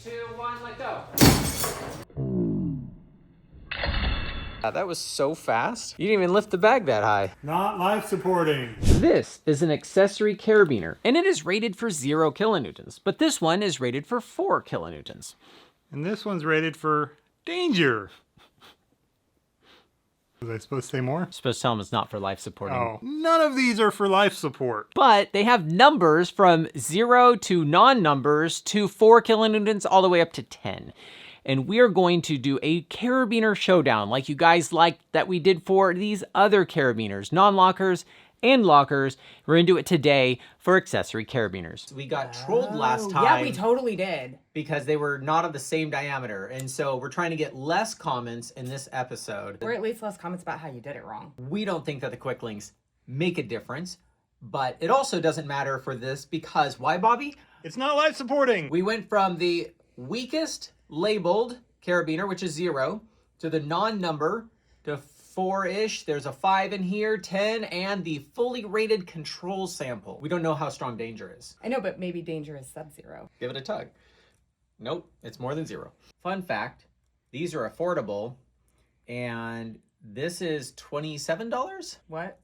2, 1, let go. That was so fast. You didn't even lift the bag that high. Not life supporting. This is an accessory carabiner, and it is rated for 0 kilonewtons, but this one is rated for 4 kilonewtons. And this one's rated for danger. Was I supposed to say more? Supposed to tell them it's not for life supporting. Oh, none of these are for life support. But they have numbers from 0 to non-numbers to 4 kilonewtons all the way up to 10. And we are going to do a Carabiner Showdown like you guys liked that we did for these other carabiners, non-lockers and lockers. We're gonna do it today for accessory carabiners. We got trolled last time. Yeah, we totally did. Because they were not of the same diameter. And so we're trying to get less comments in this episode. Or at least less comments about how you did it wrong. We don't think that the quick links make a difference, but it also doesn't matter for this because why, Bobby? It's not life supporting. We went from the weakest labeled carabiner, which is 0, to the non-number, to 4-ish. There's a 5 in here, 10, and the fully rated control sample. We don't know how strong danger is. I know, but maybe danger is sub-zero. Give it a tug. Nope, it's more than 0. Fun fact, these are affordable, and this is $27? What?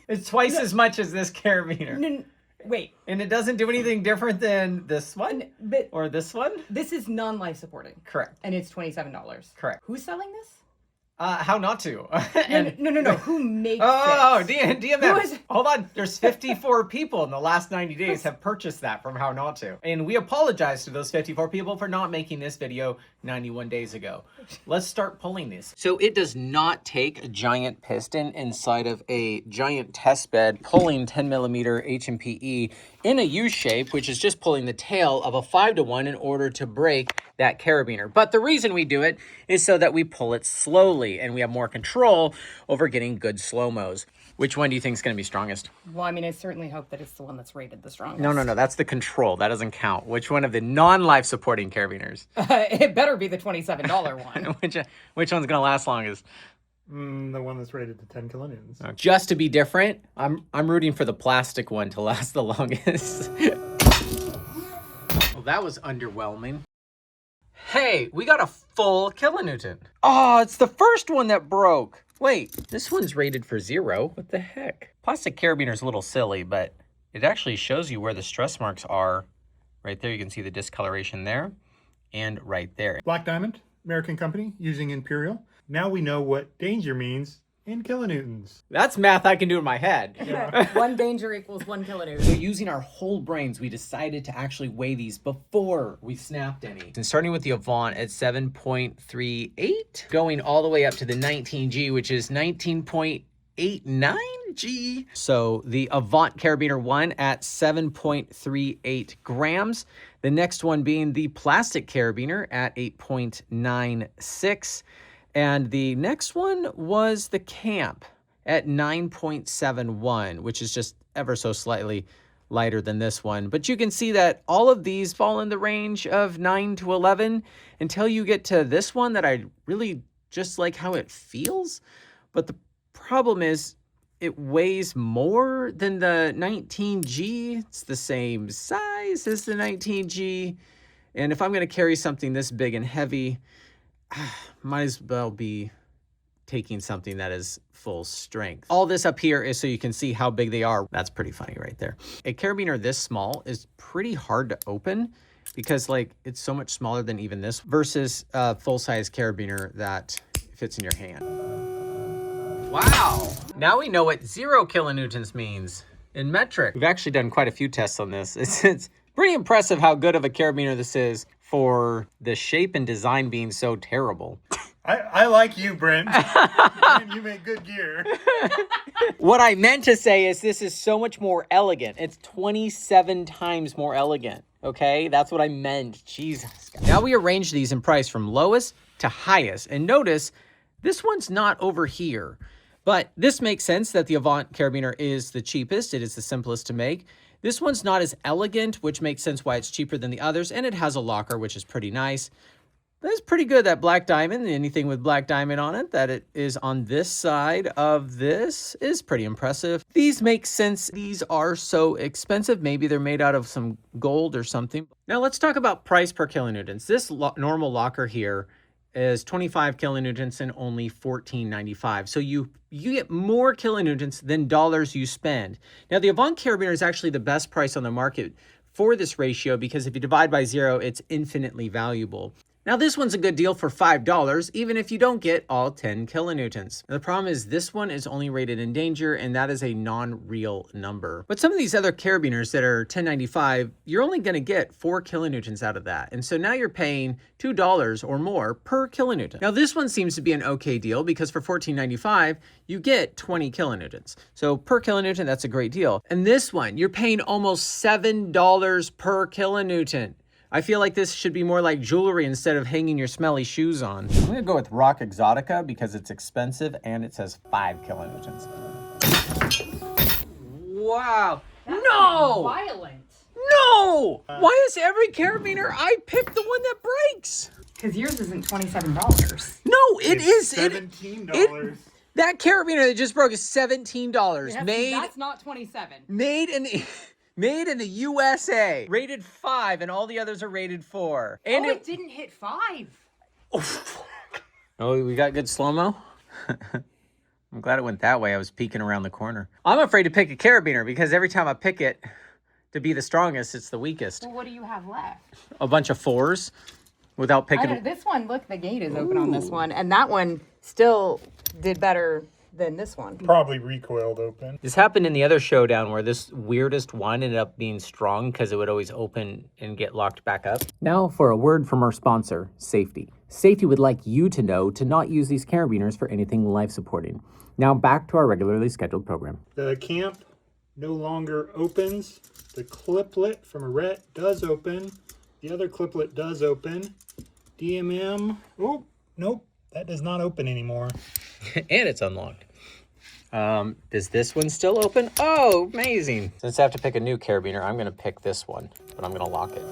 It's twice as much as this carabiner. No, wait. And it doesn't do anything different than this one? But Or this one? this is non-life supporting. Correct. And it's $27. Correct. Who's selling this? How not to? No. Who makes Oh, this? DMF. Who is- Hold on. There's 54 people in the last 90 days have purchased that from How Not To. And we apologize to those 54 people for not making this video 91 days ago. Let's start pulling this. So it does not take a giant piston inside of a giant test bed pulling 10 millimeter H&PE in a U shape, which is just pulling the tail of a 5-to-1 in order to break that carabiner. But the reason we do it is so that we pull it slowly and we have more control over getting good slow-mos. Which one do you think is going to be strongest? Well, I mean, I certainly hope that it's the one that's rated the strongest. No, that's the control. That doesn't count. Which one of the non-life supporting carabiners? It better be the $27 one. which one's going to last longest? The one that's rated to 10 kilonewtons. Just to be different, I'm rooting for the plastic one to last the longest. Well, that was underwhelming. Hey, we got a full kilonewton. Oh, it's the first one that broke. Wait, this one's rated for 0. What the heck? Plastic carabiner's a little silly, but it actually shows you where the stress marks are. Right there, you can see the discoloration there and right there. Black Diamond, American company, using Imperial. Now we know what danger means in kilonewtons. That's math I can do in my head. One danger equals 1 kilonewton. So using our whole brains, we decided to actually weigh these before we snapped any. And starting with the Avant at 7.38, going all the way up to the 19G, which is 19.89G. So the Avant Carabiner 1 at 7.38 grams. The next one being the plastic carabiner at 8.96. And the next one was the Camp at 9.71, which is just ever so slightly lighter than this one. But you can see that all of these fall in the range of 9 to 11 until you get to this one that I really just like how it feels. But the problem is it weighs more than the 19G. It's the same size as the 19G. And if I'm going to carry something this big and heavy, might as well be taking something that is full strength. All this up here is so you can see how big they are. That's pretty funny right there. A carabiner this small is pretty hard to open because like it's so much smaller than even this versus a full-size carabiner that fits in your hand. Wow. Now we know what 0 kilonewtons means in metric. We've actually done quite a few tests on this. It's pretty impressive how good of a carabiner this is for the shape and design being so terrible. I like you, Brent. You make good gear. What I meant to say is this is so much more elegant. It's 27 times more elegant, okay? That's what I meant. Jesus. Now we arrange these in price from lowest to highest. And notice, this one's not over here. But this makes sense that the Avant Carabiner is the cheapest. It is the simplest to make. This one's not as elegant, which makes sense why it's cheaper than the others, and it has a locker, which is pretty nice. That's pretty good, that black diamond. Anything with black diamond on it, that it is on this side of this is pretty impressive. These make sense. These are so expensive. Maybe they're made out of some gold or something. Now let's talk about price per kilonewtons. This normal locker here is 25 kilonewtons and only $14.95. So you get more kilonewtons than dollars you spend. Now the Avant carabiner is actually the best price on the market for this ratio because if you divide by 0, it's infinitely valuable. Now this one's a good deal for $5, even if you don't get all 10 kilonewtons. Now, the problem is this one is only rated in danger, and that is a non-real number. But some of these other carabiners that are $10.95, you're only gonna get 4 kilonewtons out of that. And so now you're paying $2 or more per kilonewton. Now this one seems to be an okay deal because for $14.95, you get 20 kilonewtons. So per kilonewton, that's a great deal. And this one, you're paying almost $7 per kilonewton. I feel like this should be more like jewelry instead of hanging your smelly shoes on. I'm gonna go with Rock Exotica because it's expensive and it says 5 kilonewtons. Wow. No! Violent. No! Why is every carabiner I pick the one that breaks? Because yours isn't $27. No, it is. $17. That carabiner that just broke is $17. That's not 27. Made in the USA. Rated 5, and all the others are rated 4. And it didn't hit 5. Oh, we got good slow-mo? I'm glad it went that way. I was peeking around the corner. I'm afraid to pick a carabiner because every time I pick it to be the strongest, it's the weakest. Well, what do you have left? A bunch of 4s without picking. This one, look, the gate is open on this one, and that one still did better than this one. Probably recoiled open. This happened in the other showdown where this weirdest one ended up being strong because it would always open and get locked back up. Now for a word from our sponsor, Safety. Safety would like you to know to not use these carabiners for anything life-supporting. Now back to our regularly scheduled program. The camp no longer opens. The cliplet from a ret does open. The other cliplet does open. DMM, oh, nope, that does not open anymore. And it's unlocked. Does this one still open? Oh, amazing. Since I have to pick a new carabiner, I'm going to pick this one, but I'm going to lock it.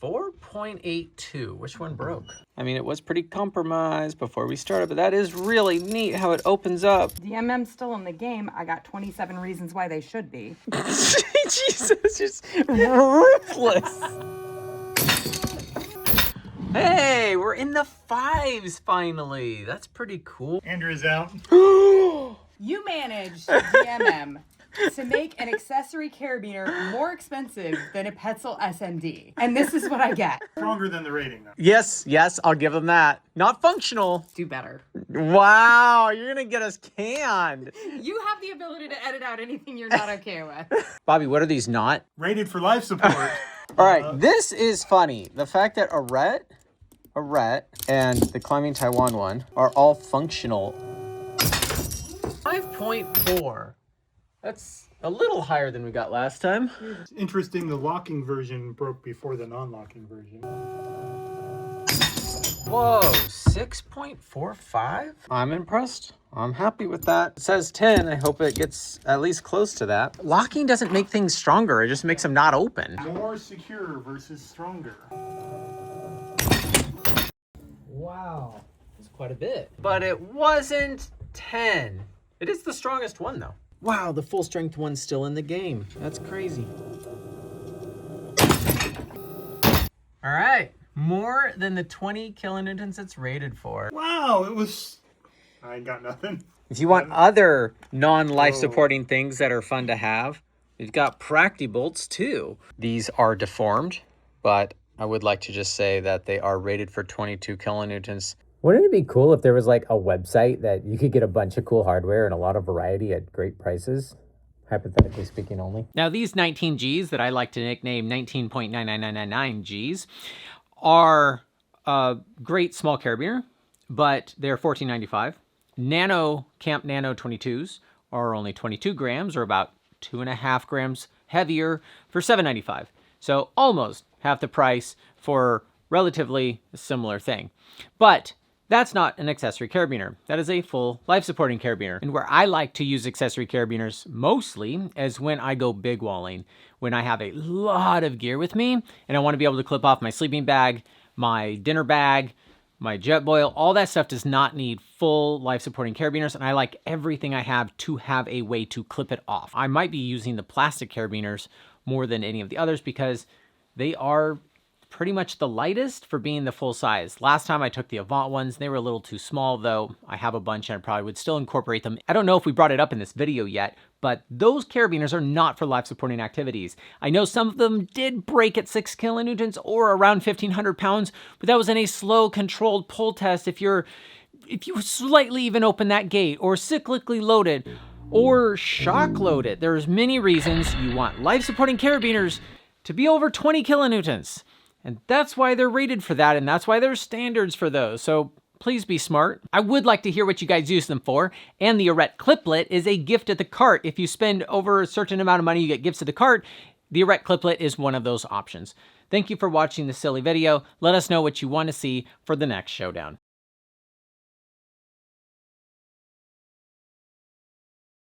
4.82. Which one broke? I mean, it was pretty compromised before we started, but that is really neat how it opens up. DMM's still in the game. I got 27 reasons why they should be. Jesus, just ruthless. Hey, we're in the 5s finally. That's pretty cool. Andrew's out. You managed, DMM, to make an accessory carabiner more expensive than a Petzl SMD. And this is what I get. Stronger than the rating, though. Yes, I'll give them that. Not functional. Do better. Wow, you're gonna get us canned. You have the ability to edit out anything you're not okay with. Bobby, what are these not? Rated for life support. All right, this is funny. The fact that a ret, and the Climbing Taiwan one are all functional. 5.4. That's a little higher than we got last time. It's interesting the locking version broke before the non-locking version. Whoa, 6.45? I'm impressed. I'm happy with that. It says 10. I hope it gets at least close to that. Locking doesn't make things stronger. It just makes them not open. More secure versus stronger. Wow, that's quite a bit. But it wasn't 10. It is the strongest one, though. Wow, the full strength one's still in the game. That's crazy. All right, more than the 20 kilonewtons it's rated for. Wow, it was... I ain't got nothing. If you want other non-life supporting things that are fun to have, we've got Practi-Bolts too. These are deformed, but I would like to just say that they are rated for 22 kilonewtons. Wouldn't it be cool if there was like a website that you could get a bunch of cool hardware and a lot of variety at great prices? Hypothetically speaking only. Now these 19Gs that I like to nickname 19.99999Gs are a great small carabiner, but they're $14.95. Camp Nano 22s are only 22 grams or about 2.5 grams heavier for $7.95. So almost half the price for relatively a similar thing. But That's not an accessory carabiner. That is a full life-supporting carabiner. And where I like to use accessory carabiners mostly is when I go big walling, when I have a lot of gear with me and I want to be able to clip off my sleeping bag, my dinner bag, my jet boil. All that stuff does not need full life-supporting carabiners, and I like everything I have to have a way to clip it off. I might be using the plastic carabiners more than any of the others because they are pretty much the lightest for being the full size. Last time I took the Avant ones, they were a little too small, though I have a bunch and I probably would still incorporate them. I don't know if we brought it up in this video yet, but those carabiners are not for life-supporting activities. I know some of them did break at 6 kilonewtons or around 1,500 pounds, but that was in a slow, controlled pull test. If you slightly even open that gate, or cyclically loaded, or shock loaded, there's many reasons you want life-supporting carabiners to be over 20 kilonewtons. And that's why they're rated for that, and that's why there's standards for those. So please be smart. I would like to hear what you guys use them for. And the Arret Cliplet is a gift at the cart. If you spend over a certain amount of money, you get gifts at the cart. The Arret Cliplet is one of those options. Thank you for watching this silly video. Let us know what you want to see for the next showdown.